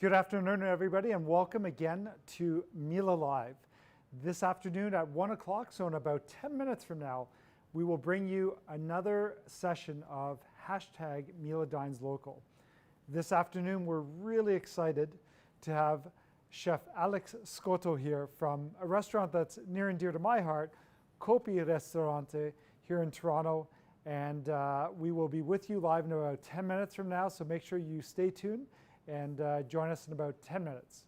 Good afternoon, everybody, and welcome again to Miele Live. This afternoon at 1 o'clock, so in about 10 minutes from now, we will bring you another session of hashtag Miele Dines Local. This afternoon, we're really excited to have Chef Alex Scotto here from a restaurant that's near and dear to my heart, Coppi Ristorante here in Toronto. And we will be with you live in about 10 minutes from now, so make sure you stay tuned and join us in about 10 minutes.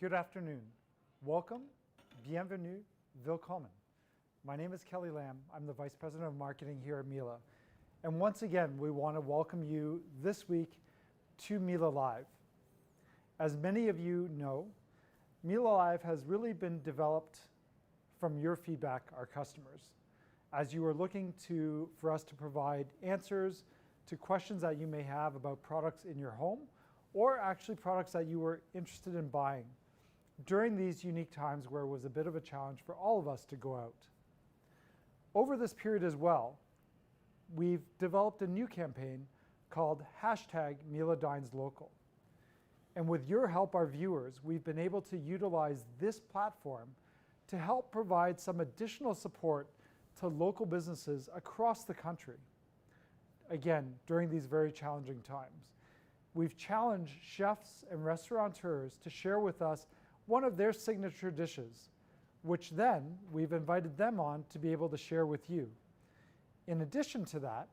Good afternoon. Welcome, bienvenue, willkommen. My name is Kelly Lamb. I'm the Vice President of Marketing here at Miele. And once again, we want to welcome you this week to Miele Live. As many of you know, Miele Live has really been developed from your feedback, our customers, as you are looking for us to provide answers to questions that you may have about products in your home, or actually products that you were interested in buying during these unique times where it was a bit of a challenge for all of us to go out. Over this period as well, we've developed a new campaign called #MieleDinesLocal. And with your help, our viewers, we've been able to utilize this platform to help provide some additional support to local businesses across the country. Again, during these very challenging times. We've challenged chefs and restaurateurs to share with us one of their signature dishes, which then we've invited them on to be able to share with you. In addition to that,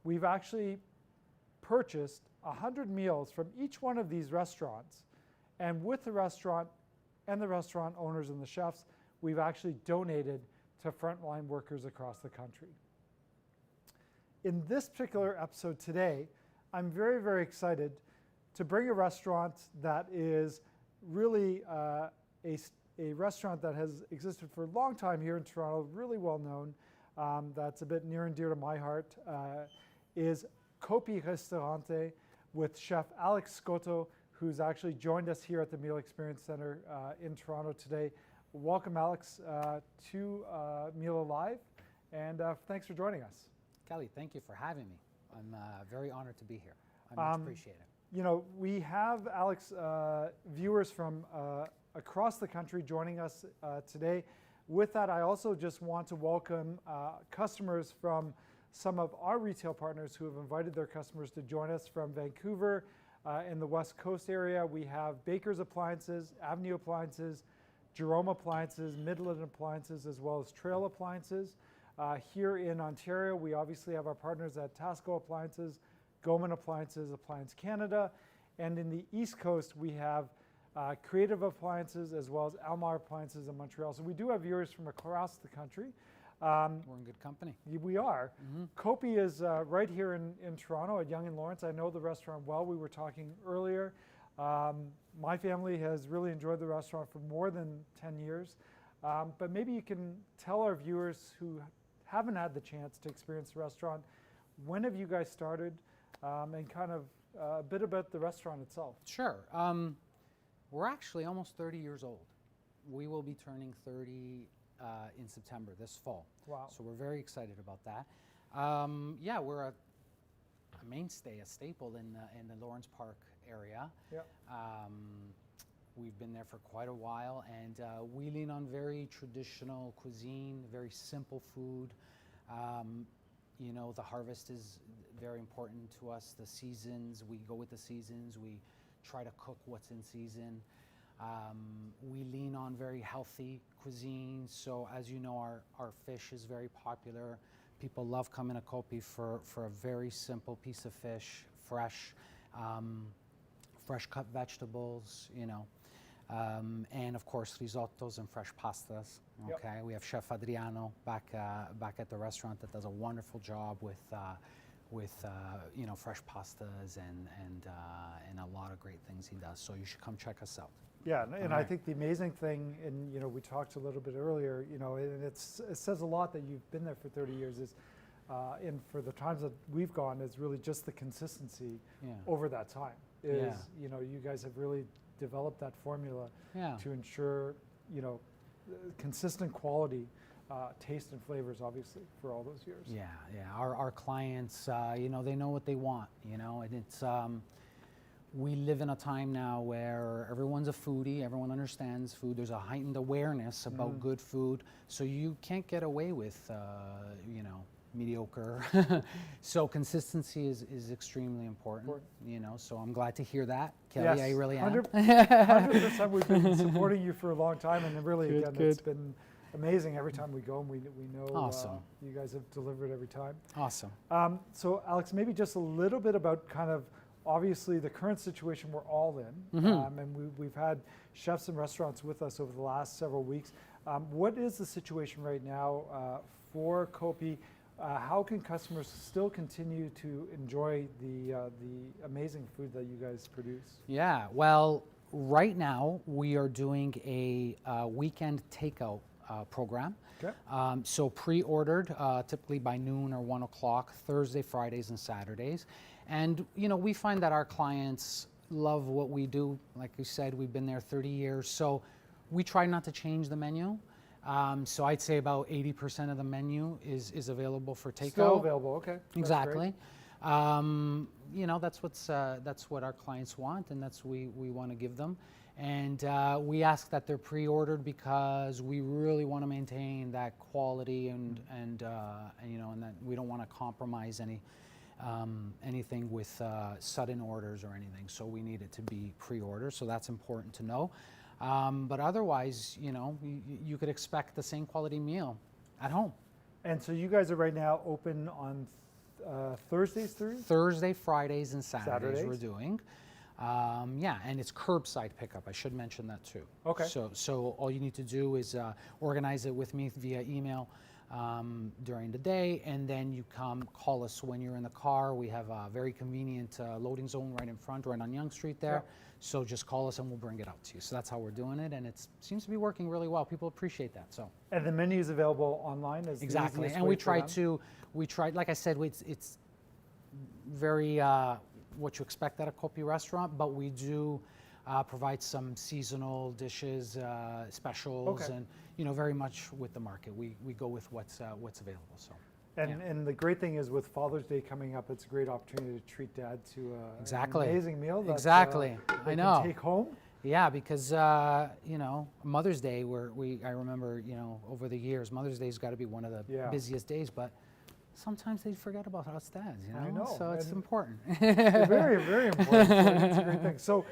we've actually purchased 100 meals from each one of these restaurants, and with the restaurant and the restaurant owners and the chefs, we've actually donated to frontline workers across the country. In this particular episode today, I'm very, very excited to bring a restaurant that is really a restaurant that has existed for a long time here in Toronto, really well known, that's a bit near and dear to my heart, is Coppi Ristorante with Chef Alex Scotto, who's actually joined us here at the Miele Experience Center in Toronto today. Welcome, Alex, to Miele Live, and thanks for joining us. Kelly, thank you for having me. I'm very honored to be here. I much appreciate it. You know, we have, Alex, viewers from across the country joining us today. With that, I also just want to welcome customers from some of our retail partners who have invited their customers to join us from Vancouver in the West Coast area. We have Baker's Appliances, Avenue Appliances, Jerome Appliances, Midland Appliances, as well as Trail Appliances. Here in Ontario, we obviously have our partners at Tasco Appliances, Goman Appliances, Appliance Canada, and in the East Coast, we have Creative Appliances as well as Almar Appliances in Montreal. So we do have viewers from across the country. We're in good company. We are. Coppi is right here in Toronto at Yonge and Lawrence. I know the restaurant well. We were talking earlier. My family has really enjoyed the restaurant for more than 10 years. But maybe you can tell our viewers who haven't had the chance to experience the restaurant, when have you guys started, and kind of a bit about the restaurant itself? Sure. We're actually almost 30 years old. We will be turning 30 in September, this fall. Wow. So we're very excited about that. Yeah, we're a mainstay, a staple in the Lawrence Park area. Yep. We've been there for quite a while, and we lean on very traditional cuisine, very simple food. You know, the harvest is very important to us. The seasons, we go with the seasons. We try to cook what's in season. We lean on very healthy cuisine. So as you know, our fish is very popular. People love coming to Coppi for a very simple piece of fish, fresh cut vegetables, you know. And of course, risottos and fresh pastas. Okay, yep. We have Chef Adriano back at the restaurant that does a wonderful job with you know, fresh pastas and a lot of great things he does. So you should come check us out. Yeah, and I think the amazing thing, and you know, we talked a little bit earlier, you know, and it says a lot that you've been there for 30 years. Is and for the times that we've gone, is really just the consistency over that time. You know, you guys have really developed that formula to ensure, you know, consistent quality, taste and flavors, obviously, for all those years. Yeah. Our clients, you know, they know what they want, you know, and it's, we live in a time now where everyone's a foodie, everyone understands food. There's a heightened awareness about good food, so you can't get away with, you know, mediocre. So consistency is extremely important, you know, so I'm glad to hear that, Kelly. Yes, I really am. 100%. We've been supporting you for a long time, and really, again, it's been amazing every time we go, and we know you guys have delivered every time. Awesome. So Alex, maybe just a little bit about kind of obviously the current situation we're all in, and we've had chefs and restaurants with us over the last several weeks. What is the situation right now for Coppi? How can customers still continue to enjoy the amazing food that you guys produce? Yeah, well, right now we are doing a weekend takeout program. Okay. So pre-ordered typically by noon or 1 o'clock, Thursday, Fridays, and Saturdays. And we find that our clients love what we do. Like you said, we've been there 30 years. So we try not to change the menu. So I'd say about 80% of the menu is available for takeout. Still available, okay. Exactly. That's what our clients want, and that's we want to give them. And we ask that they're pre-ordered because we really want to maintain that quality and that we don't want to compromise anything with sudden orders or anything. So we need it to be pre-ordered. So that's important to know. But otherwise, you could expect the same quality meal at home. And so you guys are right now open on Thursdays through? Thursday, Fridays, and Saturdays. We're doing. And it's curbside pickup. I should mention that too. Okay. So all you need to do is organize it with me via email during the day, and then you call us when you're in the car. We have a very convenient loading zone right in front, right on Yonge Street there. Yeah. So just call us and we'll bring it out to you. So that's how we're doing it, and it seems to be working really well. People appreciate that. So. And the menu is available online as exactly, the and we try. Like I said, it's very what you expect at a Coppi restaurant, but we do provide some seasonal dishes, specials, and very much with the market. We go with what's available. So. And the great thing is with Father's Day coming up, it's a great opportunity to treat Dad to an amazing meal that I know. Can take home. Yeah, because Mother's Day, I remember over the years, Mother's Day's got to be one of the busiest days, but sometimes they forget about us dads, I know. So it's important. Very, very important. So it's a great thing. So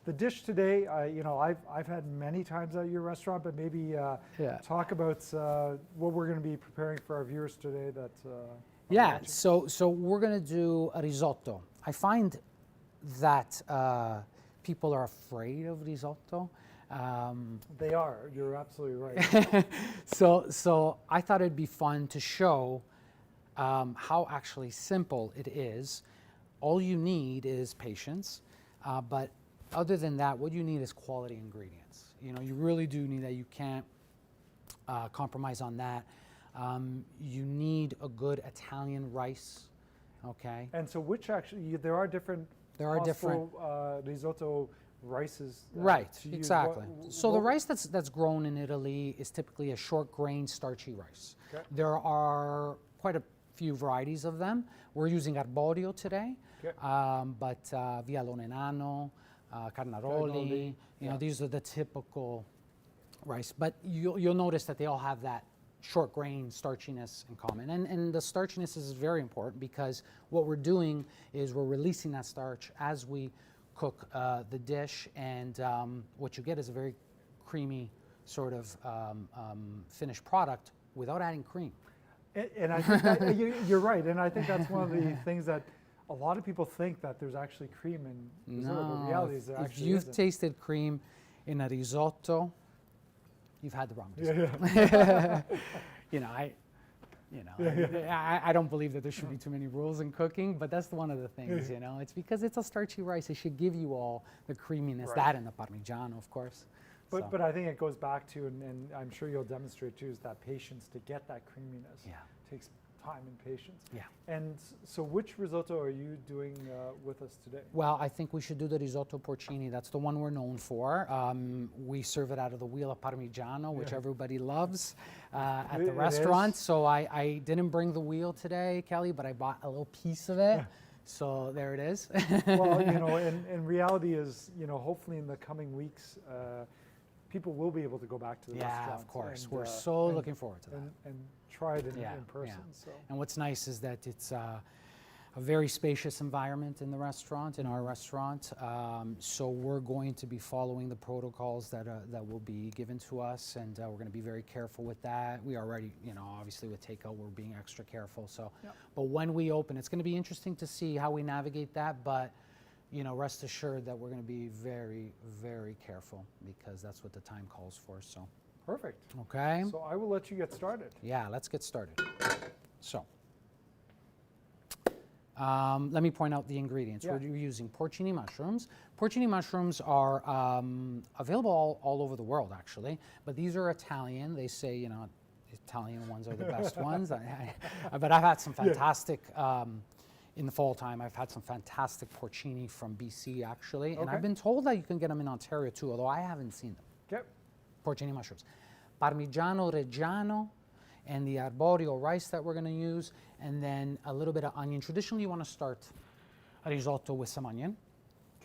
the dish today, I've had many times at your restaurant, but maybe talk about what we're going to be preparing for our viewers today. So we're going to do a risotto. I find that people are afraid of risotto. They are. You're absolutely right. So I thought it'd be fun to show how actually simple it is. All you need is patience, but other than that, what you need is quality ingredients. You really do need that. You can't compromise on that. You need a good Italian rice, okay? And so there are different risotto rices. Right, exactly. So the rice that's grown in Italy is typically a short grain starchy rice. Okay. There are quite a few varieties of them. We're using arborio today, but vialone nano, carnaroli, these are the typical rice. But you'll notice that they all have that short grain starchiness in common. And the starchiness is very important because what we're doing is we're releasing that starch as we cook the dish, and what you get is a very creamy sort of finished product without adding cream. And I think that, you're right, and I think that's one of the things that a lot of people think that there's actually cream in risotto, but the reality is there actually isn't. If you've tasted cream in a risotto, you've had the wrong risotto. I don't believe that there should be too many rules in cooking, but that's one of the things, It's because it's a starchy rice. It should give you all the creaminess, that and the Parmigiano, of course. But I think it goes back to, and I'm sure you'll demonstrate too, is that patience to get that creaminess. Yeah. Takes time and patience. Yeah. And so which risotto are you doing with us today? Well, I think we should do the Risotto Porcini. That's the one we're known for. We serve it out of the wheel of Parmigiano, which everybody loves at the restaurant. So I didn't bring the wheel today, Kelly, but I bought a little piece of it. So there it is. Well, and reality is, hopefully in the coming weeks, people will be able to go back to the restaurant. Yeah, of course. We're so looking forward to that. And try it in person. Yeah. So. And what's nice is that it's a very spacious environment in the restaurant, in our restaurant. So we're going to be following the protocols that will be given to us, and we're going to be very careful with that. We already, obviously with takeout, we're being extra careful. So, Yep. But when we open, it's going to be interesting to see how we navigate that. But rest assured that we're going to be very, very careful because that's what the time calls for. So, Perfect. okay. So I will let you get started. Yeah, let's get started. So. Let me point out the ingredients. Yeah. We're using porcini mushrooms. Porcini mushrooms are available all over the world, actually, but these are Italian. They say, Italian ones are the best ones. But I've had some fantastic, in the fall time, I've had some fantastic porcini from BC, actually, and Okay. I've been told that you can get them in Ontario, too, although I haven't seen them. Okay. Porcini mushrooms. Parmigiano Reggiano, and the arborio rice that we're going to use, and then a little bit of onion. Traditionally, you want to start a risotto with some onion.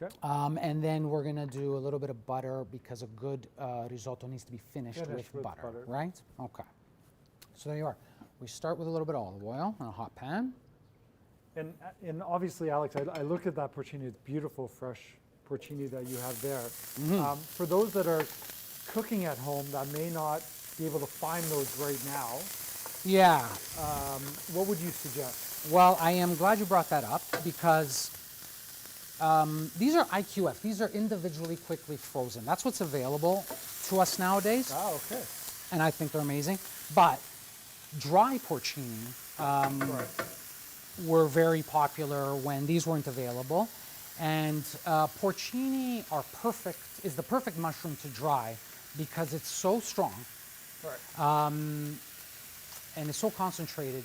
Okay. And then we're going to do a little bit of butter because a good risotto needs to be finished with butter, right? Okay. So there you are. We start with a little bit of olive oil in a hot pan. And obviously, Alex, I looked at that porcini. It's beautiful, fresh porcini that you have there. For those that are cooking at home that may not be able to find those right now, Yeah. what would you suggest? Well, I am glad you brought that up because these are IQF. These are individually quickly frozen. That's what's available to us nowadays, Ah, okay. and I think they're amazing. But dry porcini Right. were very popular when these weren't available. And porcini is the perfect mushroom to dry because it's so strong Right. and it's so concentrated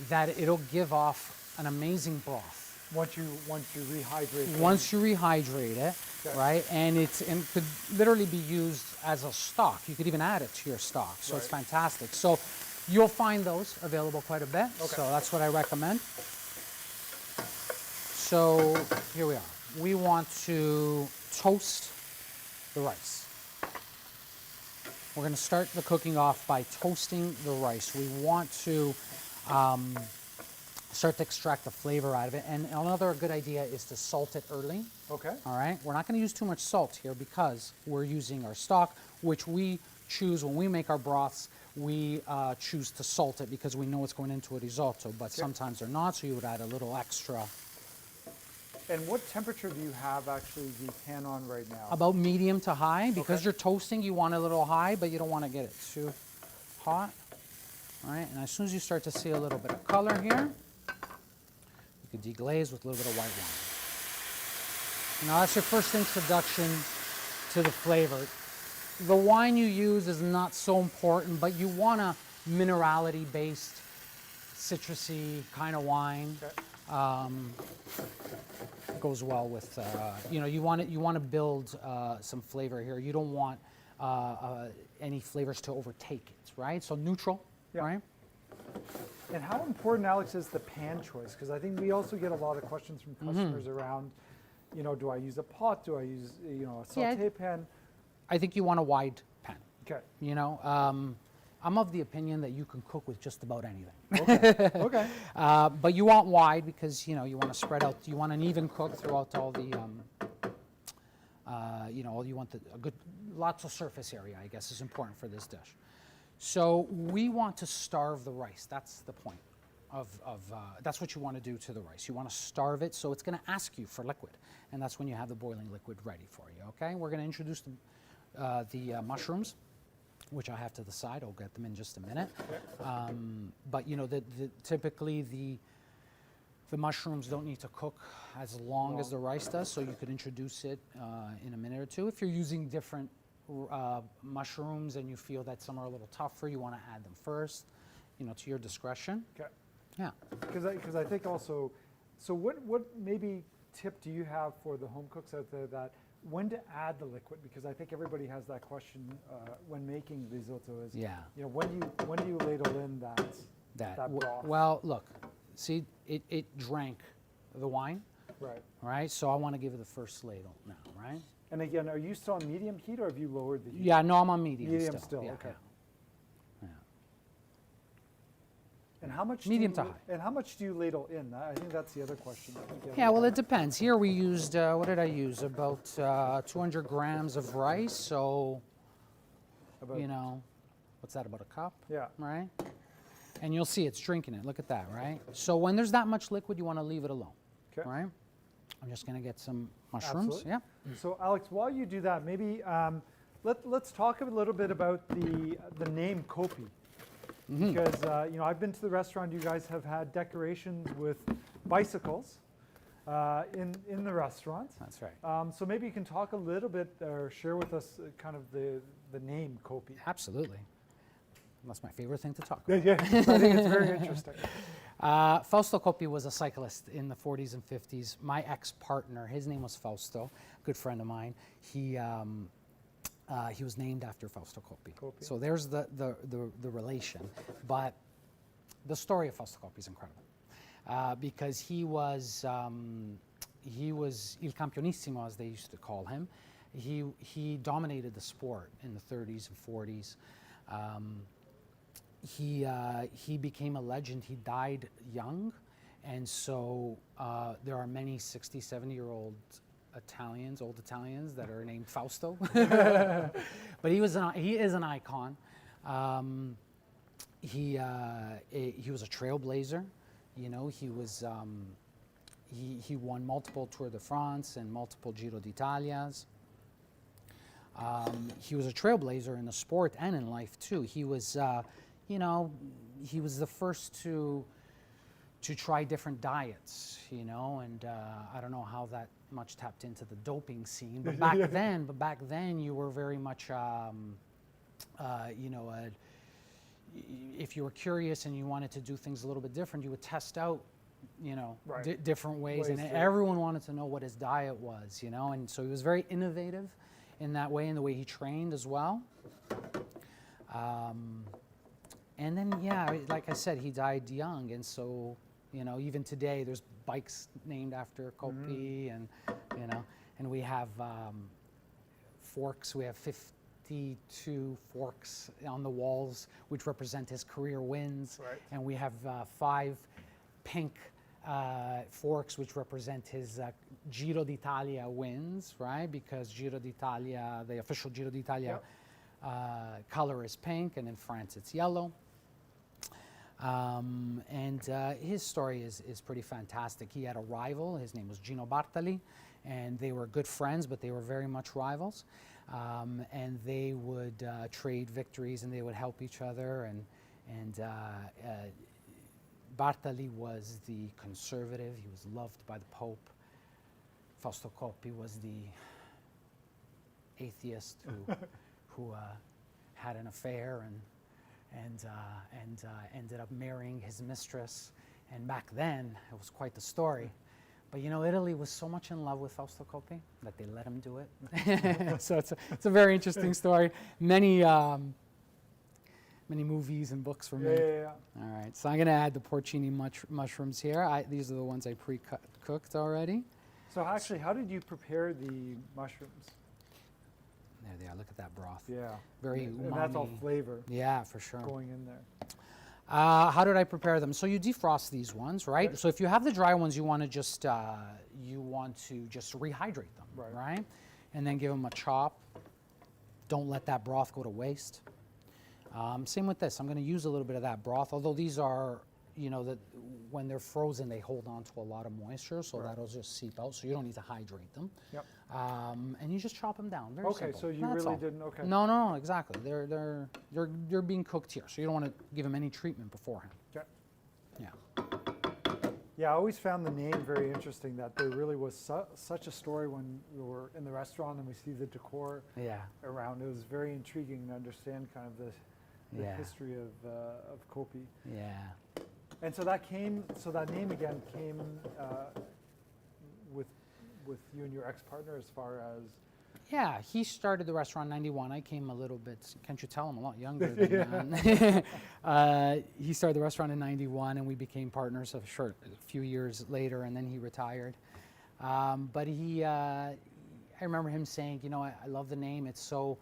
that it'll give off an amazing broth. Once you rehydrate them. Once you rehydrate it, Okay. right? And it could literally be used as a stock. You could even add it to your stock. So it's Right. fantastic. So you'll find those available quite a bit. Okay. So that's what I recommend. So here we are. We want to toast the rice. We're going to start the cooking off by toasting the rice. We want to start to extract the flavor out of it. And another good idea is to salt it early. Okay. All right. We're not going to use too much salt here because we're using our stock, which we choose when we make our broths. We choose to salt it because we know it's going into a risotto, but sometimes they're not, so you would add a little extra. And what temperature do you have actually the pan on right now? About medium to high. Because Okay. you're toasting, you want it a little high, but you don't want to get it too hot. All right, and as soon as you start to see a little bit of color here, you can deglaze with a little bit of white wine. Now that's your first introduction to the flavor. The wine you use is not so important, but you want a minerality-based, citrusy kind of wine. Okay. Goes well with, you want to build some flavor here. You don't want any flavors to overtake it, right? So neutral, Yeah. right? And how important, Alex, is the pan choice? Because I think we also get a lot of questions from customers around, do I use a pot? Do I use, a saute pan? I think you want a wide pan. Okay. I'm of the opinion that you can cook with just about anything. Okay. Okay. But you want wide because, you want to spread out, you want an even cook throughout all the, you want lots of surface area, I guess, is important for this dish. So we want to starve the rice. That's the point that's what you want to do to the rice. You want to starve it, so it's going to ask you for liquid. And that's when you have the boiling liquid ready for you, okay? We're going to introduce the mushrooms, which I have to the side. I'll get them in just a minute. But typically the mushrooms don't need to cook as long as the rice does, so you could introduce it in a minute or two. If you're using different mushrooms and you feel that some are a little tougher, you want to add them first, to your discretion. Okay. Yeah. Because I think also, so what maybe tip do you have for the home cooks out there that when to add the liquid? Because I think everybody has that question when making risotto is, when do you ladle in that broth? Well, look, see, it drank the wine, Right. right? So I want to give it the first ladle now, right? And again, are you still on medium heat or have you lowered the heat? Yeah, no, I'm on medium Medium still. still, Yeah, okay. yeah. And how much? Medium do to you, high. And how much do you ladle in? I think that's the other question. I think you have Yeah, well, it depends. Here we used, what did I use? About 200 grams of rice. So, about, you know, what's that, about a cup? Yeah. Right? And you'll see it's drinking it. Look at that, right? So when there's that much liquid, you want to leave it alone. Okay. Right? I'm just going to get some mushrooms. Absolutely. Yeah. So Alex, while you do that, maybe let's talk a little bit about the name Coppi. Because you know, I've been to the restaurant. You guys have had decorations with bicycles in the restaurant. That's right. So maybe you can talk a little bit or share with us kind of the name Coppi. Absolutely. That's my favorite thing to talk about. Yeah, I think it's very interesting. Fausto Coppi was a cyclist in the 40s and 50s. My ex-partner, his name was Fausto, good friend of mine. He was named after Fausto Coppi. So there's the relation. But the story of Fausto Coppi is incredible because he was Il Campionissimo, as they used to call him. He dominated the sport in the 30s and 40s. He became a legend. He died young, and so there are many 60, 70-year-old old Italians that are named Fausto. But he is an icon. He was a trailblazer. You know, he won multiple Tour de France and multiple Giro d'Italias. He was a trailblazer in the sport and in life too. He was, you know, he was the first to try different diets, you know, and I don't know how that much tapped into the doping scene, but back then you were very much, you know, if you were curious and you wanted to do things a little bit different, you would test out, you know, different ways, and everyone wanted to know what his diet was, you know, and so he was very innovative in that way, in the way he trained as well. And then, yeah, like I said, he died young, and so, you know, even today there's bikes named after Coppi, and, you know, and we have forks. We have 52 forks on the walls, which represent his career wins. Right. And we have 5 pink forks, which represent his Giro d'Italia wins, right? Because Giro d'Italia, the official Giro d'Italia color is pink, and in France it's yellow. And his story is pretty fantastic. He had a rival. His name was Gino Bartali, and they were good friends, but they were very much rivals. And they would trade victories, and they would help each other. And Bartali was the conservative. He was loved by the Pope. Fausto Coppi was the atheist who had an affair and ended up marrying his mistress. And back then, it was quite the story. But you know, Italy was so much in love with Fausto Coppi that they let him do it. So it's a very interesting story. Many movies and books were made. Yeah. All right, so I'm going to add the porcini mushrooms here. These are the ones I pre-cooked already. So actually, how did you prepare the mushrooms? There they are. Look at that broth. Yeah. Very And that's all umami. flavor Yeah, for sure. going in there. How did I prepare them? So you defrost these ones, right? Okay. So if you have the dry ones, you want to just rehydrate them, Right. And then give them a chop. Don't let that broth go to waste. Same with this. I'm going to use a little bit of that broth, although these are, you know, that when they're frozen, they hold on to a lot of moisture, so that'll just seep out. So you don't need to hydrate them. Yep. And you just chop them down. Very Okay, simple. so you That's really all. didn't. Okay. No, exactly. They're being cooked here, so you don't want to give them any treatment beforehand. Okay. Yeah. Yeah, I always found the name very interesting. That there really was such a story when we were in the restaurant and we see the decor around. It was very intriguing to understand kind of the history of Coppi. Yeah. And so that name again came with you and your ex-partner as far as. Yeah, he started the restaurant in '91. I came a little bit, can't you tell, I'm a lot younger than he started the restaurant in '91, and we became partners a few years later, and then he retired. But I remember him saying, you know, I love the name. It's so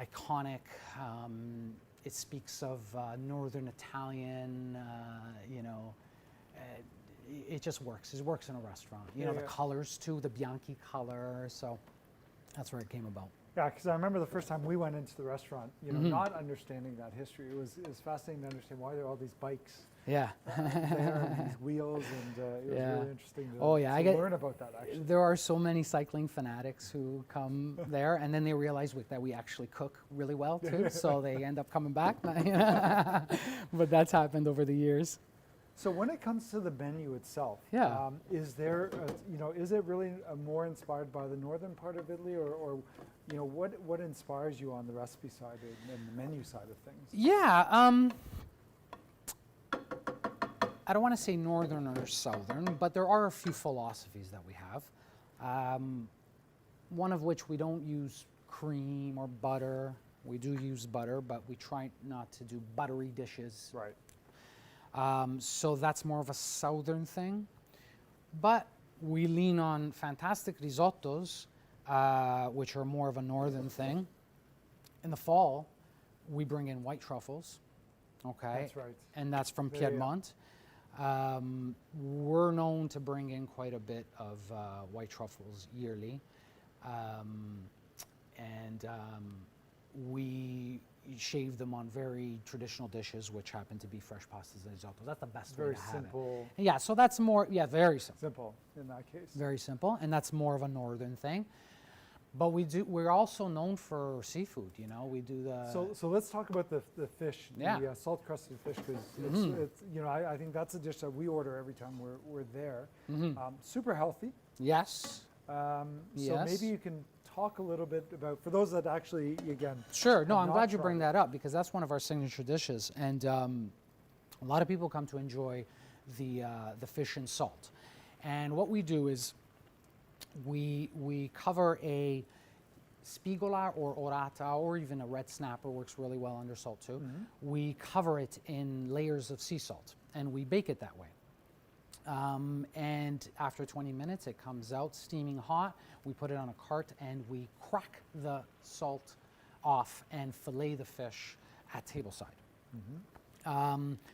iconic. it speaks of Northern Italian, you know, it just works. It works in a restaurant. You know, the colors too, the Bianchi color. So that's where it came about. Yeah, because I remember the first time we went into the restaurant, you know, not understanding that history. It was fascinating to understand why there are all these bikes Yeah. there and these wheels, and it was really interesting to, learn about that, actually. There are so many cycling fanatics who come there, and then they realize that we actually cook really well too, so they end up coming back. But that's happened over the years. So when it comes to the menu itself, Yeah. Is there, you know, is it really more inspired by the northern part of Italy, or you know, what inspires you on the recipe side and the menu side of things? Yeah, I don't want to say northern or southern, but there are a few philosophies that we have. One of which we don't use cream or butter. We do use butter, but we try not to do buttery dishes. Right. So that's more of a southern thing. But we lean on fantastic risottos, which are more of a northern thing. In the fall, we bring in white truffles. Okay. That's right. And that's from Piedmont. We're known to bring in quite a bit of white truffles yearly. We shave them on very traditional dishes, which happen to be fresh pastas and risottos. That's the best way Very to have simple. it. Yeah, so that's more, very simple. Simple in that case. Very simple, and that's more of a northern thing. But we're also known for seafood, you know, we do the... So let's talk about the fish, Yeah. the salt-crusted fish, because it's, you know, I think that's a dish that we order every time we're there. Super healthy. Yes. So Yes. maybe you can talk a little bit about, for those that actually, again... Sure, no, have I'm not glad you tried bring it. that up, because that's one of our signature dishes. And a lot of people come to enjoy the fish and salt. And what we do is we cover a spigola or orata, or even a red snapper works really well under salt too. We cover it in layers of sea salt, and we bake it that way. And after 20 minutes, it comes out steaming hot. We put it on a cart, and we crack the salt off and fillet the fish at tableside.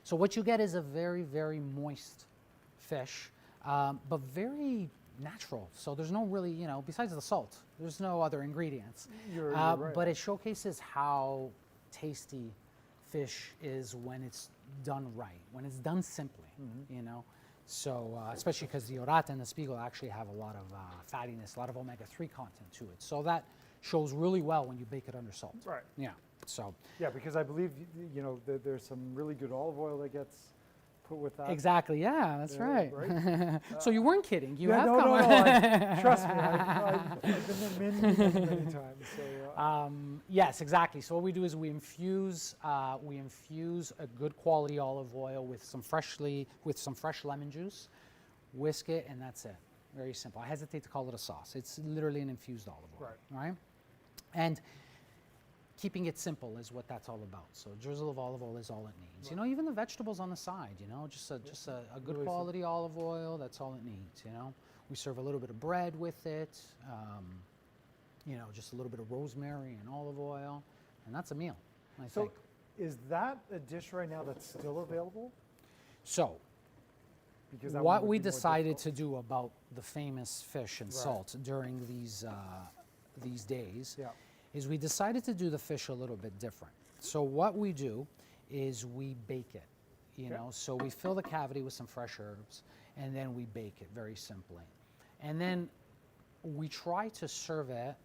So what you get is a very, very moist fish, but very natural. So there's no really, you know, besides the salt, there's no other ingredients. You're right. But it showcases how tasty fish is when it's done right, when it's done simply, you know. So especially because the orata and the spigola actually have a lot of fattiness, a lot of omega-3 content to it. So that shows really well when you bake it under salt. Right. Yeah. So Yeah, because I believe, you know, there's some really good olive oil that gets put with that. exactly. Yeah, that's right. Right? So you weren't kidding. You Yeah, have no, come. trust me, I've been in many times. So, Yes, exactly. So what we do is we infuse a good quality olive oil with some fresh lemon juice, whisk it, and that's it. Very simple. I hesitate to call it a sauce. It's literally an infused olive oil. Right. And keeping it simple is what that's all about. So a drizzle of olive oil is all it needs. You know, even the vegetables on the side, you know, just a good Really quality olive oil, that's all it needs, you know. We serve a little bit of bread with it, you know, just a little bit of rosemary and olive oil, and that's a meal, I think. Is that a dish right now that's still available? So, Because that one what would we be more decided difficult. to do about the famous fish and salt during these days is we decided to do the fish a little bit different. So what we do is we bake it, you know, so we fill the cavity with some fresh herbs, and then we bake it very simply. And then we try to serve it,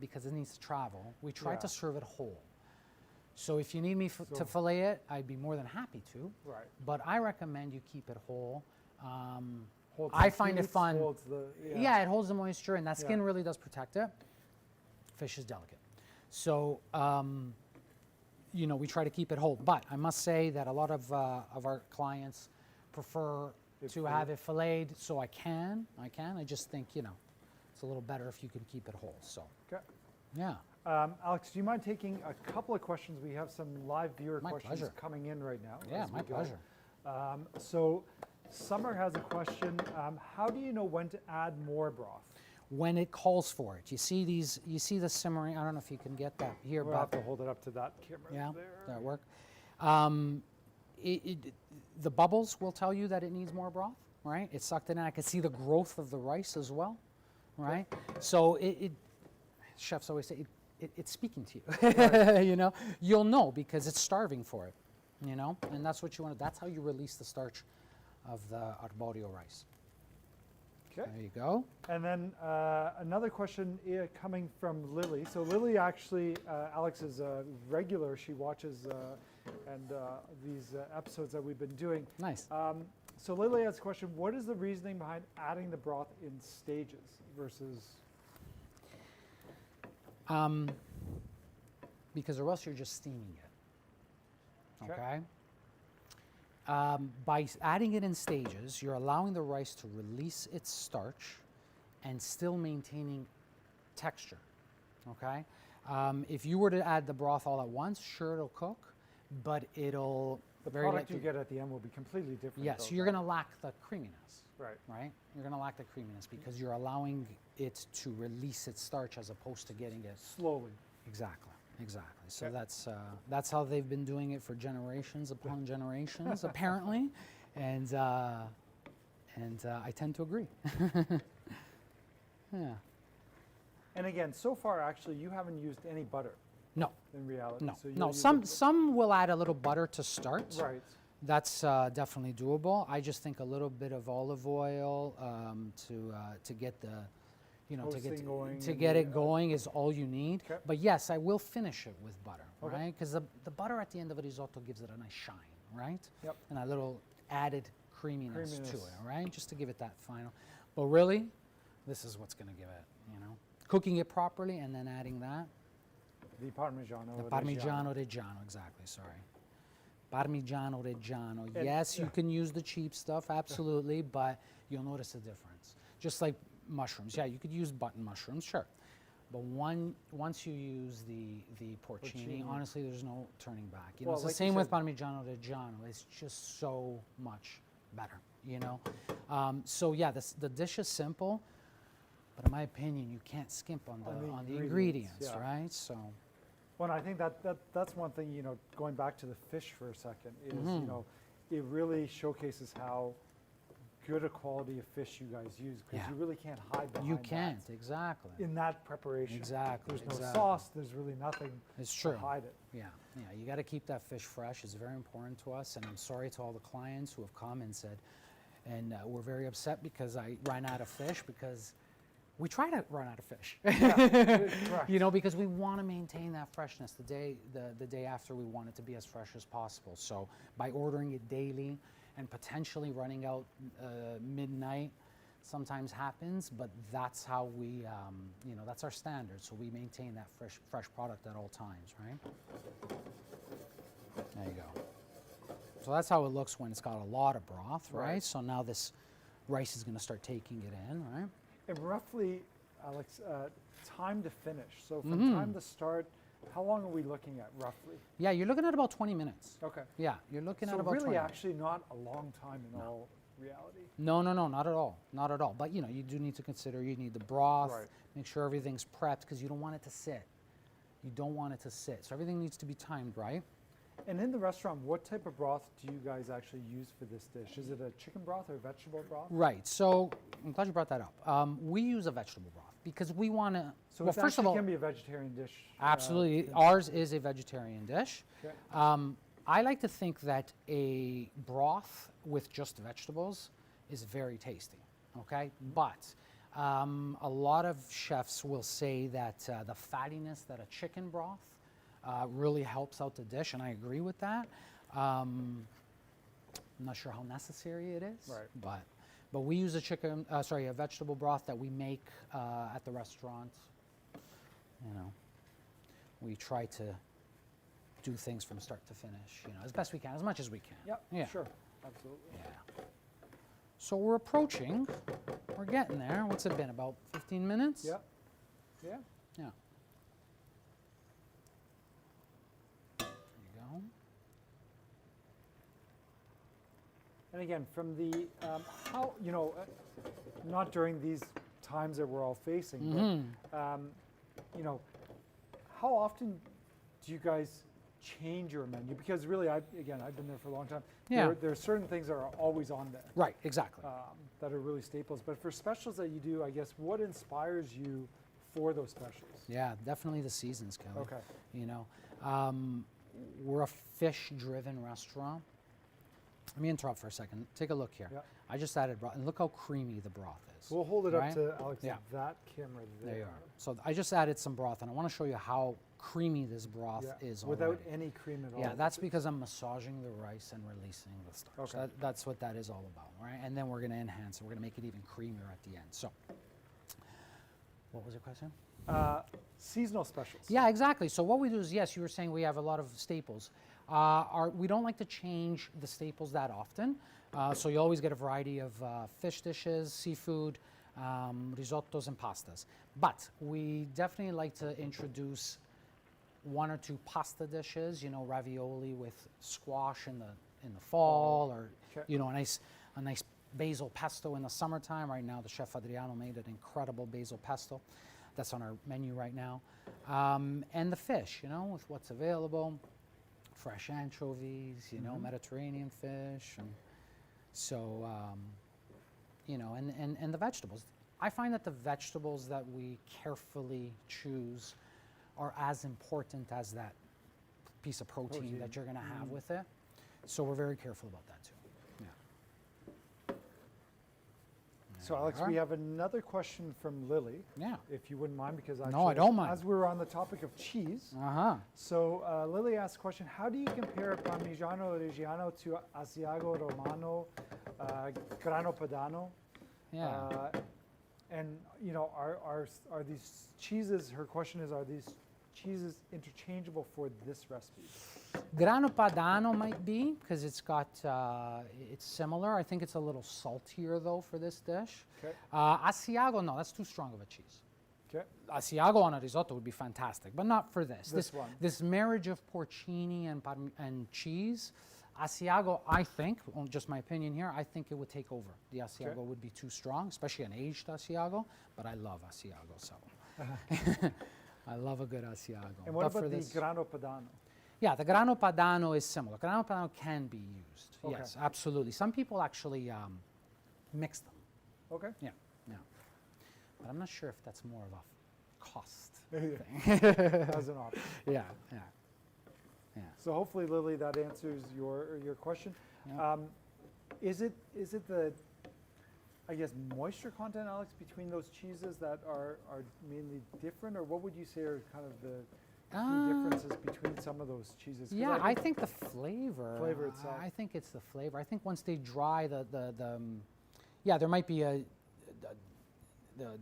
because it needs to travel, we try to serve it whole. So if you need me to fillet it, I'd be more than happy to. Right. But I recommend you keep it whole. Holds I the find it heat, fun. holds the- Yeah, it holds the moisture, and that skin really does protect it. Fish is delicate. So, you know, we try to keep it whole. But I must say that a lot of our clients prefer to have it filleted, so I can. I just think, you know, it's a little better if you can keep it whole. So, Okay. yeah. Alex, do you mind taking a couple of questions? We have some live viewer My questions pleasure. coming in right now. Yeah, as we my go. pleasure. So Summer has a question. How do you know when to add more broth? when it calls for it. You see these, you see the simmering, I don't know if you can get that here, We'll have but to hold it up to that camera yeah, there. that work. The bubbles will tell you that it needs more broth, right? It's sucked in, and I can see the growth of the rice as well, right? So chefs always say it's speaking to you. Right. You know, you'll know because it's starving for it, you know, and that's what you want. That's how you release the starch of the arborio rice. Okay. There you go. And then another question coming from Lily. So Lily actually, Alex is a regular. She watches these episodes that we've been doing. Nice. So Lily has a question. What is the reasoning behind adding the broth in stages versus? Because or else you're just steaming it. Okay. Okay. By adding it in stages, you're allowing the rice to release its starch and still maintaining texture, okay? If you were to add the broth all at once, sure, it'll cook, but it'll The very product likely, you get at the end will be completely different. yes, though, you're right? gonna lack the creaminess, Right. right? You're gonna lack the creaminess because you're allowing it to release its starch as opposed to getting it. Slowly. Exactly, exactly. So Okay. that's how they've been doing it for generations upon generations, apparently, and I tend to agree. Yeah. And again, so far, actually, you haven't used any butter No, in reality. no, So you'll no. use Some will add a little butter to start. Right. That's definitely doable. I just think a little bit of olive oil to get the, you know, Toasting going to and get the, it going is all you need. Okay. But yes, I will finish it with butter, Okay. right? Because the butter at the end of a risotto gives it a nice shine, right? Yep. And a little added creaminess to Creaminess. it, right? Just to give it that final. But really, this is what's going to give it, you know, cooking it properly and then adding that. The Parmigiano. The Parmigiano Reggiano, exactly, sorry. Parmigiano Reggiano. And- Yes, you yeah. can use the cheap stuff, absolutely, but you'll notice a difference. Just like mushrooms. Yeah, you could use button mushrooms, sure. But once you use the porcini, Porcini. honestly, there's no turning back. You know, Well, it's like the you same with said- Parmigiano Reggiano. It's just so much better, you know? So yeah, the dish is simple, but in my opinion, you can't skimp on the ingredients, yeah. right? So. Well, and I think that's one thing, you know, going back to the fish for a second, is, Mm-hmm. you know, it really showcases how good a quality of fish you guys use, because Yeah. you really can't hide behind You that can't, exactly. in that preparation. Exactly, There's no exactly. sauce, there's really nothing It's to true. hide it. Yeah, yeah. You got to keep that fish fresh. It's very important to us. And I'm sorry to all the clients who have come and said, and we're very upset because I ran out of fish, because we try to run out of fish. Correct. You know, because we want to maintain that freshness. The day after, we want it to be as fresh as possible. So by ordering it daily and potentially running out midnight, sometimes happens, but that's how we, you know, that's our standard. So we maintain that fresh product at all times, right? There you go. So that's how it looks when it's got a lot of broth, right? Right. So now this rice is going to start taking it in, right? And roughly, Alex, time to finish. So from Mm-hmm. time to start, how long are we looking at roughly? Yeah, you're looking at about 20 minutes. Okay. Yeah, you're looking So at about really 20 minutes. actually not a long time in all reality. No, not at all. Not at all. But, you know, you do need to consider, you need the broth, Right. make sure everything's prepped, because you don't want it to sit. You don't want it to sit. So everything needs to be timed right. And in the restaurant, what type of broth do you guys actually use for this dish? Is it a chicken broth or vegetable broth? Right. So I'm glad you brought that up. We use a vegetable broth because we want to. So well, it first of actually all, can be a vegetarian dish. absolutely, ours is a vegetarian dish. Okay. I like to think that a broth with just vegetables is very tasty. Okay, but a lot of chefs will say that the fattiness that a chicken broth really helps out the dish, and I agree with that. I'm not sure how necessary it is, Right. but we use a vegetable broth that we make at the restaurant. You know, we try to do things from start to finish, you know, as best we can, as much as we can. Yep, Yeah. sure, absolutely. Yeah. So we're approaching, we're getting there. What's it been, about 15 minutes? Yep, yeah. Yeah. There you go. And again, from the, how, you know, not during these times that we're all facing. But, you know, how often do you guys change your menu? Because really, I've been there for a long time. Yeah. There are certain things that are always on there. Right, exactly. That are really staples. But for specials that you do, I guess, what inspires you for those specials? Yeah, definitely the seasons, Kelly. Okay. You know, we're a fish-driven restaurant. Let me interrupt for a second. Take a look here. Yeah. I just added broth, and look how creamy the broth is. We'll hold it right? up to Alex. Yeah. That camera there. There you are. So I just added some broth, and I want to show you how creamy this broth is without already. any cream at all. Yeah, that's because I'm massaging the rice and releasing the starch. Okay. That's what that is all about, right? And then we're going to enhance it. We're going to make it even creamier at the end. So, what was your question? Seasonal specials. Yeah, exactly. So what we do is, yes, you were saying we have a lot of staples. We don't like to change the staples that often. So you always get a variety of fish dishes, seafood, risottos, and pastas. But we definitely like to introduce one or two pasta dishes, you know, ravioli with squash in the fall, or you know, a nice basil pesto in the summertime. Right now, the chef Adriano made an incredible basil pesto. That's on our menu right now. And the fish, you know, with what's available, fresh anchovies, you know, Mediterranean fish, and so you know, and the vegetables. I find that the vegetables that we carefully choose are as important as that piece of protein that you're going to have with it. So we're very careful about that too. Yeah. So Alex, we have another question from Lily. Yeah. If you wouldn't mind, because No, I don't mind. As we were on the topic of cheese, so Lily asked a question: how do you compare Parmigiano Reggiano to Asiago Romano, Grano Padano? Yeah. And you know, are these cheeses? Her question is: are these cheeses interchangeable for this recipe? Grano Padano might be, because it's got, it's similar. I think it's a little saltier though for this dish. Okay. Asiago, no, that's too strong of a cheese. Okay. Asiago on a risotto would be fantastic, but not for this. This one. This marriage of porcini and cheese, Asiago, I think, just my opinion here, I think it would take over. The Asiago would be too strong, especially an aged Asiago, but I love Asiago, so. I love a good Asiago. And what but about the this, Grano Padano? Yeah, the Grano Padano is similar. Grano Padano can be used. Okay. Yes, absolutely. Some people actually mix them. Okay. Yeah, yeah. But I'm not sure if that's more of a cost Yeah. thing. As an option. Yeah, yeah, yeah. So hopefully, Lily, that answers your question. Yeah. Is it the, I guess, moisture content, Alex, between those cheeses that are mainly different, or what would you say are kind of the key differences between some of those cheeses? 'Cause Yeah, I think the flavor. Flavor itself. I think it's the flavor. I think once they dry, yeah, there might be the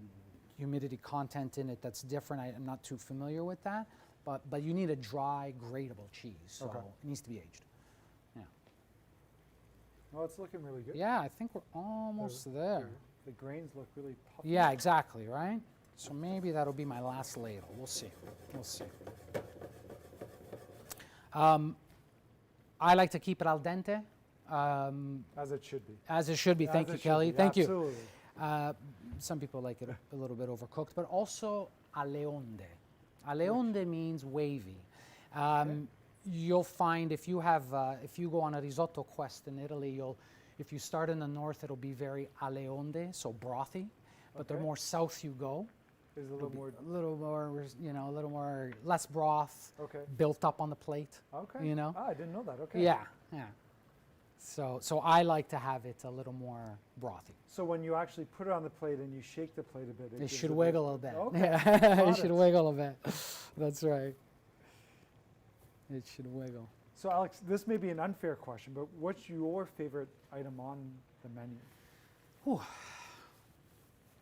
humidity content in it that's different. I'm not too familiar with that, but you need a dry, grateable cheese, so it needs to be aged. Yeah. Well, it's looking really good. Yeah, I think we're almost there. The grains look really puffy. Yeah, exactly, right? So maybe that'll be my last ladle. We'll see. We'll see. I like to keep it al dente. As it should be. As it should be. As Thank it you, should Kelly. be, Thank you. absolutely. Some people like it a little bit overcooked, but also alle onde. Alle onde means wavy. You'll find if you go on a risotto quest in Italy, if you start in the north, it'll be very alle onde, so brothy. But the more south you go, There's a little more. a little more, less broth, Okay. built up on the plate. Okay. You know? Ah, I didn't know that. Okay. Yeah, yeah. So I like to have it a little more brothy. So when you actually put it on the plate and you shake the plate a bit, It gives should a wiggle a bit. Okay. Yeah, Got it should it. wiggle a bit. That's right. It should wiggle. So Alex, this may be an unfair question, but what's your favorite item on the menu? Whew.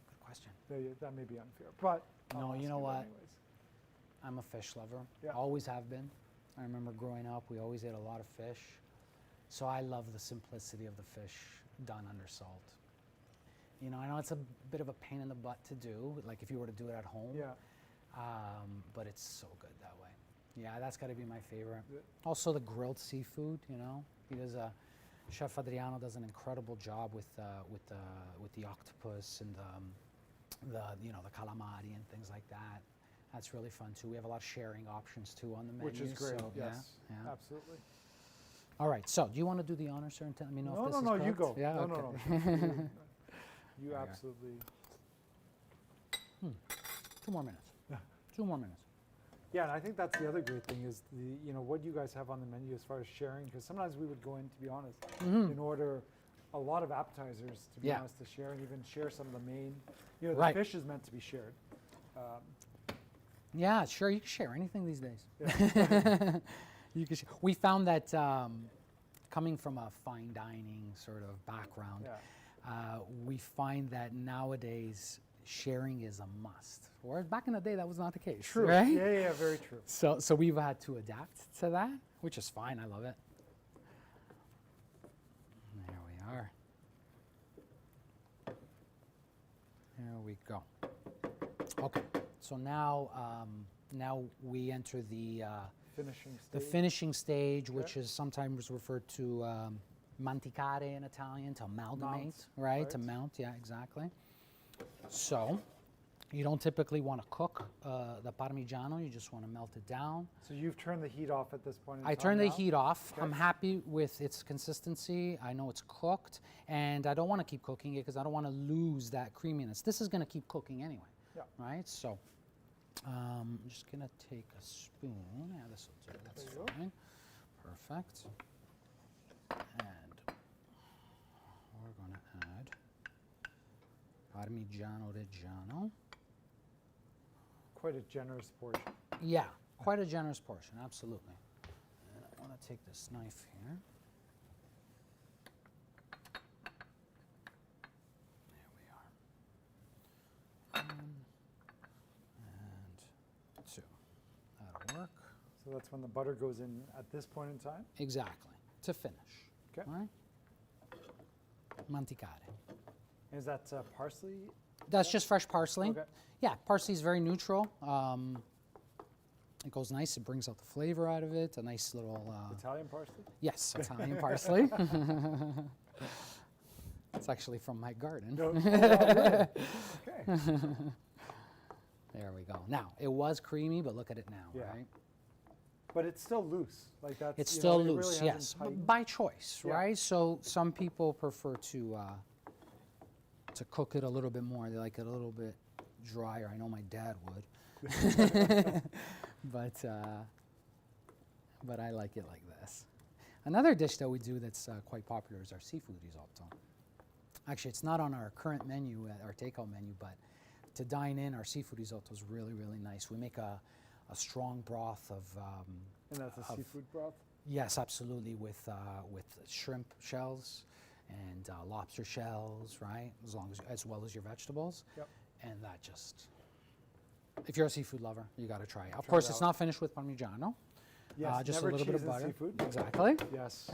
Good question. That may be unfair, but I'll No, ask you know what? anyways. I'm a fish lover. Yeah. Always have been. I remember growing up, we always ate a lot of fish. So I love the simplicity of the fish done under salt. You know, I know it's a bit of a pain in the butt to do, like if you were to do it at home. Yeah. But it's so good that way. Yeah, that's got to be my favorite. Yeah. Also the grilled seafood, you know. Chef Adriano does an incredible job with the octopus and the calamari and things like that. That's really fun too. We have a lot of sharing options too on the menu. Which is great. So, Yes, yeah. absolutely. All right. So, do you want to do the honor, sir, and tell me if this is No, you cooked? go. Yeah. No, okay. no. You There you are. absolutely. 2 more minutes. 2 more minutes. Yeah, and I think that's the other great thing is what you guys have on the menu as far as sharing, because sometimes we would go in, to be honest, and order a lot of appetizers, to be Yeah. honest, to share, and even share some of the main. The Right. fish is meant to be shared. Yeah, sure. You can share anything these days. Yeah. You can. We found that coming from a fine dining sort of background, Yeah. we find that nowadays sharing is a must. Whereas back in the day, that was not the case. True. Right? Yeah, very true. So we've had to adapt to that, which is fine. I love it. There we are. There we go. Okay. So now we enter the Finishing the stage. finishing stage, which Okay. is sometimes referred to manticare in Italian, to amalgamate, Mount, right? To right. mount, yeah, exactly. So you don't typically want to cook the Parmigiano, you just want to melt it down. So you've turned the heat off at this point in I time turn the now? heat off. Okay. I'm happy with its consistency. I know it's cooked, and I don't want to keep cooking it because I don't want to lose that creaminess. This is going to keep cooking anyway, Yeah. right? So I'm just going to take a spoon. Yeah, this will do. That's There you go. fine. Perfect. And we're going to add Parmigiano Reggiano. Quite a generous portion. Yeah, quite a generous portion, absolutely. And I want to take this knife here. There we are. And 2. That'll work. So that's when the butter goes in at this point in time. Exactly. To finish. Okay. All right? Manticare. Is that parsley? That's just fresh parsley. Okay. Yeah, parsley is very neutral. It goes nice. It brings out the flavor out of it. A nice little. Italian parsley? Yes, Italian parsley. It's actually from my garden. No. Oh, wow, really? Okay. There we go. Now, it was creamy, but look at it now, Yeah. right? But it's still loose. Like that's. It's you still know, it really loose, hasn't yes, tightened. by choice, Yeah. right? So some people prefer to cook it a little bit more. They like it a little bit drier. I know my dad would, but I like it like this. Another dish that we do that's quite popular is our seafood risotto. Actually, it's not on our current menu, our takeout menu, but to dine in, our seafood risotto is really, really nice. We make a strong broth of. And that's a of- seafood broth. Yes, absolutely, with shrimp shells and lobster shells, right? As well as your vegetables. Yep. And that just, if you're a seafood lover, you got to try it. Of Try it course, it's out. not finished with Parmigiano. Yes. Just never a little bit cheese of and butter. seafood. Exactly. Yes.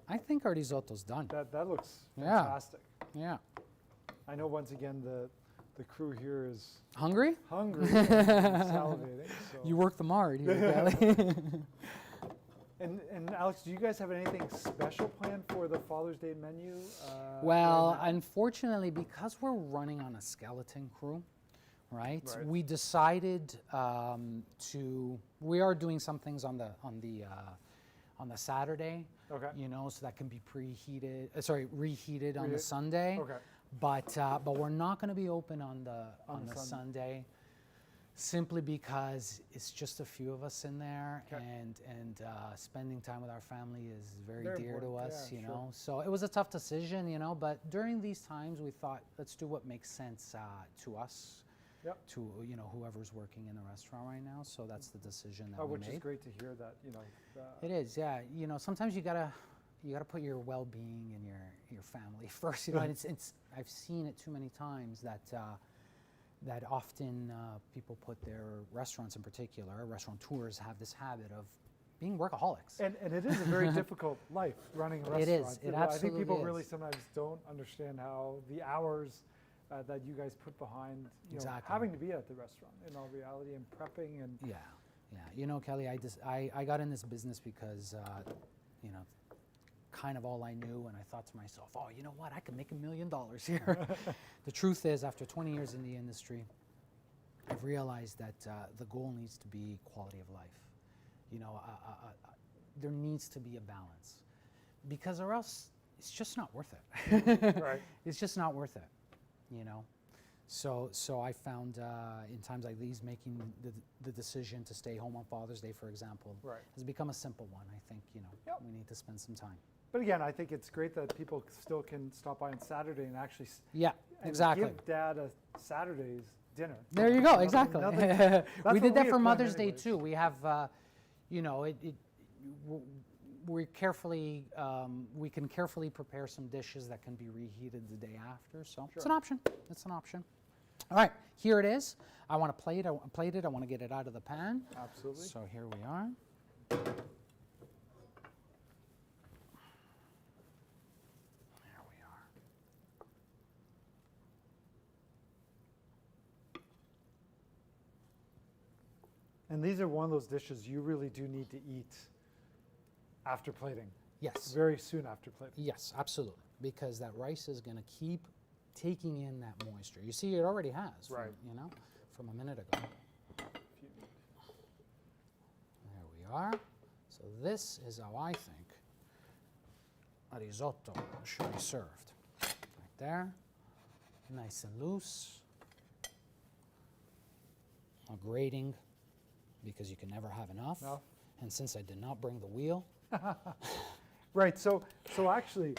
I think our risotto's done. That looks Yeah. fantastic. Yeah. I know once again the crew here is Hungry? hungry and salivating. So. You work them hard here, Kelly. And Alex, do you guys have anything special planned for the Father's Day menu? Well, right now? unfortunately, because we're running on a skeleton crew, right? Right. We decided we are doing some things on the Saturday, Okay. you know, so that can be reheated on the Reheat- Sunday. Okay. But we're not going to be open on the the Sunday, simply because it's just a few of us in there, Okay. and spending time with our family is very Very dear to important, us, yeah, you sure. know. So it was a tough decision, you know. But during these times, we thought, let's do what makes sense to us, Yep. to whoever's working in the restaurant right now. So that's the decision that we Which made. is great to hear that, you know. It is, yeah. You know, sometimes you gotta put your well-being and your family first. You know, and it's I've seen it too many times that that often people put their restaurants, in particular, restaurateurs have this habit of being workaholics. And it is a very difficult life running a It restaurant. is. It I think people absolutely really is. sometimes don't understand how the hours that you guys put behind, you know, Exactly. having to be at the restaurant in all reality and prepping and Yeah. You know, Kelly, I got in this business because, you know, kind of all I knew, and I thought to myself, oh, you know what, I can make $1 million here. The truth is, after 20 years in the industry, I've realized that the goal needs to be quality of life. You know, there needs to be a balance, because or else it's just not worth it. Right. It's just not worth it, you know. So I found in times like these, making the decision to stay home on Father's Day, for example, Right. has become a simple one. I think, you know, Yep. we need to spend some time. But again, I think it's great that people still can stop by on Saturday and actually Yeah, and exactly. give Dad a Saturday's dinner. There you go, exactly. That's We what did that had for planned Mother's Day anyways. too. We have, you know, we can carefully prepare some dishes that can be reheated the day after. So it's an option. It's an option. All right, here it is. I want to plate it. I want to get it out of the pan. Absolutely. So here we are. There we are. And these are one of those dishes you really do need to eat after plating, Yes. very soon after plating. Yes, absolutely. Because that rice is going to keep taking in that moisture. You see, it already has. Right. You know, from a minute ago. There we are. So this is how I think a risotto should be served. Right there. Nice and loose. A grating, because you can never have enough. No. And since I did not bring the wheel, Right, so actually,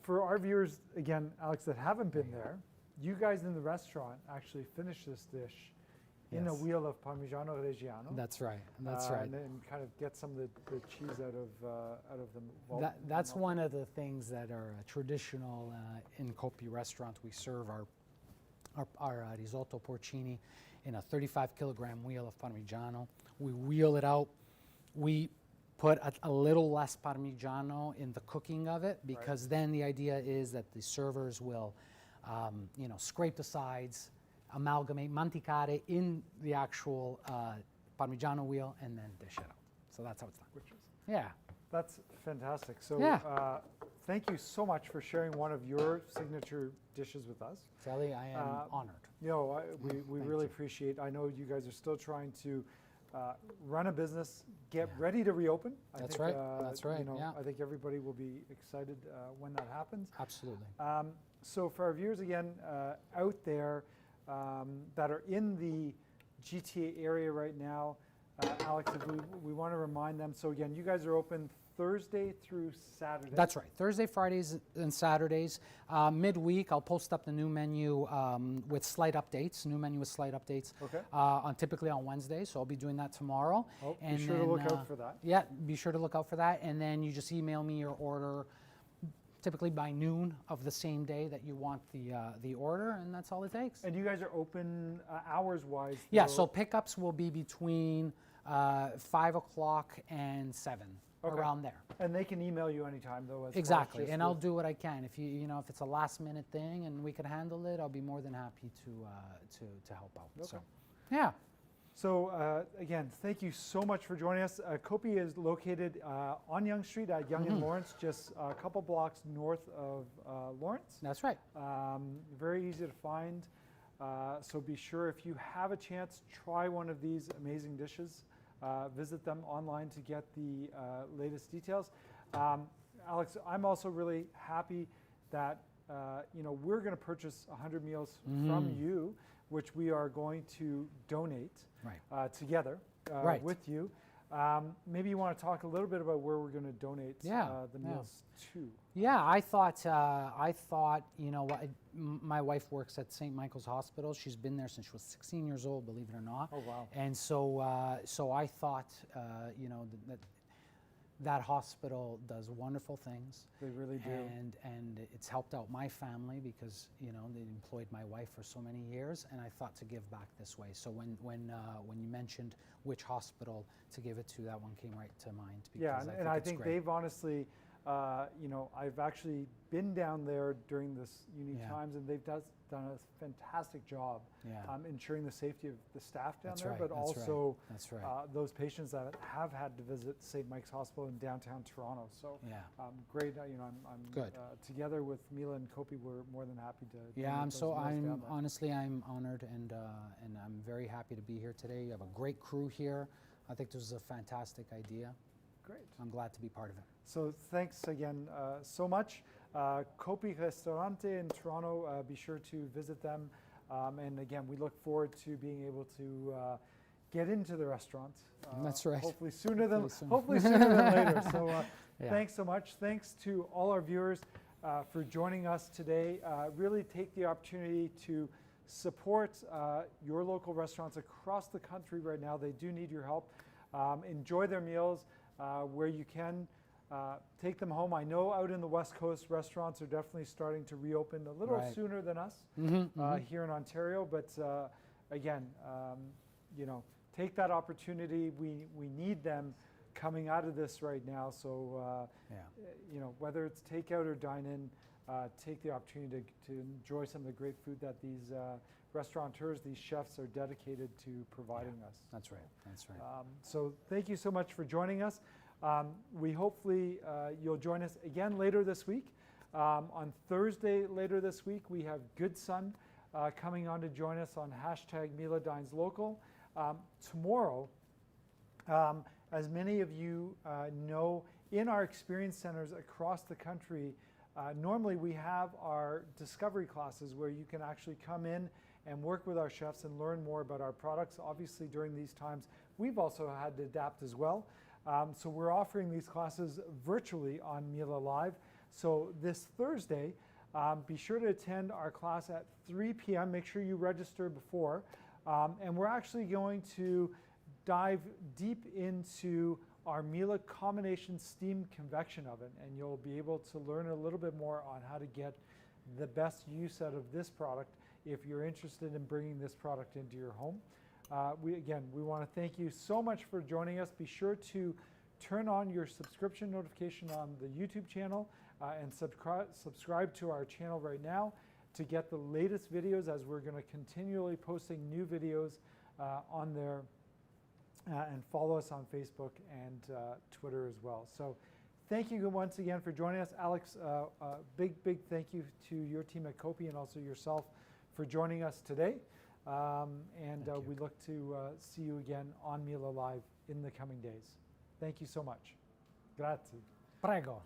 for our viewers, again, Alex, that haven't been there, you guys in the restaurant actually finished this dish in a Yes. wheel of Parmigiano Reggiano. that's right. That's right. And then kind of get some of the cheese out of the vault. That's one of the things that are traditional in Coppi Restaurant. We serve our Risotto Porcini in a 35-kilogram wheel of Parmigiano. We wheel it out. We put a little less Parmigiano in the cooking of it, because then the idea is that the servers will, you know, scrape the sides, amalgamate, manticare in the actual Parmigiano wheel, and then dish it out. So that's how it's done. Yeah. That's fantastic. So Yeah. thank you so much for sharing one of your signature dishes with us. Sally, I am honored. You know, we Thank really you. appreciate. I know you guys are still trying to run a business, get ready to reopen. That's I think, right, that's right, You know, yeah. I think everybody will be excited when that happens. Absolutely. So for our viewers again out there that are in the GTA area right now, Alex, if we want to remind them. So again, you guys are open Thursday through Saturday. That's right. Thursday, Fridays, and Saturdays. Midweek, I'll post up the new menu with slight updates. New menu with slight updates. Okay. Typically on Wednesdays, so I'll be doing that tomorrow. Oh, be sure to look out for that. Yeah, be sure to look out for that, and then you just email me your order, typically by noon of the same day that you want the order, and that's all it takes. And you guys are open hours-wise? Yeah. though? So pickups will be between 5 o'clock and 7. Okay. Around there. And they can email you anytime, though. As far as Exactly, just and I'll with- do what I can. If you know, if it's a last-minute thing and we can handle it, I'll be more than happy to help out. Okay. So, yeah, So again, thank you so much for joining us. Coppi is located on Yonge Street at Yonge and Lawrence, just a couple blocks north of Lawrence. that's right. Very easy to find. So be sure, if you have a chance, try one of these amazing dishes. Visit them online to get the latest details. Alex, I'm also really happy that you know, we're going to purchase 100 meals from you, which we are going to donate Right. together Right. with you. Maybe you want to talk a little bit about where we're going to donate the Yeah. meals to. Yeah, I thought, you know, my wife works at St. Michael's Hospital. She's been there since she was 16 years old, believe it or not. Oh, wow. And so I thought, you know, that hospital does wonderful things. They really do. And it's helped out my family because, you know, they employed my wife for so many years, and I thought to give back this way. So when you mentioned which hospital to give it to, that one came right to mind. Because Yeah, and I it's think great. they've honestly, You know, I've actually been down there during this unique Yeah. times, and they've done a fantastic job Yeah. ensuring the safety of the staff down That's there, right, but that's right, also that's right. those patients that have had to visit St. Mike's Hospital in downtown Toronto. So Yeah. great. You know, I'm Good. together with Miele and Coppi. We're more than happy to. Yeah, donate I'm those so meals down I'm there. honestly I'm honored and I'm very happy to be here today. You have a great crew here. I think this is a fantastic idea. Great. I'm glad to be part of it. So thanks again so much. Coppi Ristorante in Toronto, be sure to visit them. And again, we look forward to being able to get into the restaurant. That's right. Hopefully sooner than Hopefully soon. hopefully sooner than later. So Yeah. thanks so much. Thanks to all our viewers for joining us today. Really take the opportunity to support your local restaurants across the country right now. They do need your help. Enjoy their meals where you can. Take them home. I know out in the West Coast, restaurants are definitely starting to reopen a little Right. sooner than us Mm-hmm, here in Ontario. But again, you know, take that opportunity. We need them coming out of this right now. So Yeah. you know, whether it's takeout or dine in, take the opportunity to enjoy some of the great food that these restaurateurs, these chefs are dedicated to providing us. That's right. That's right. So thank you so much for joining us. We hopefully you'll join us again later this week. On Thursday later this week, we have Good Son coming on to join us on #MieleDinesLocal. Tomorrow, as many of you know, in our experience centers across the country, normally we have our discovery classes where you can actually come in and work with our chefs and learn more about our products. Obviously, during these times, we've also had to adapt as well. So we're offering these classes virtually on Miele Live. So this Thursday, be sure to attend our class at 3 p.m. Make sure you register before. And we're actually going to dive deep into our Miele combination steam convection oven, and you'll be able to learn a little bit more on how to get the best use out of this product if you're interested in bringing this product into your home. We want to thank you so much for joining us. Be sure to turn on your subscription notification on the YouTube channel and subscribe to our channel right now to get the latest videos, as we're going to continually posting new videos on there, and follow us on Facebook and Twitter as well. So thank you once again for joining us. Alex, big thank you to your team at Coppi and also yourself for joining us today. We look to see you again on Miele Live in the coming days. Thank you so much. Grazie. Prego.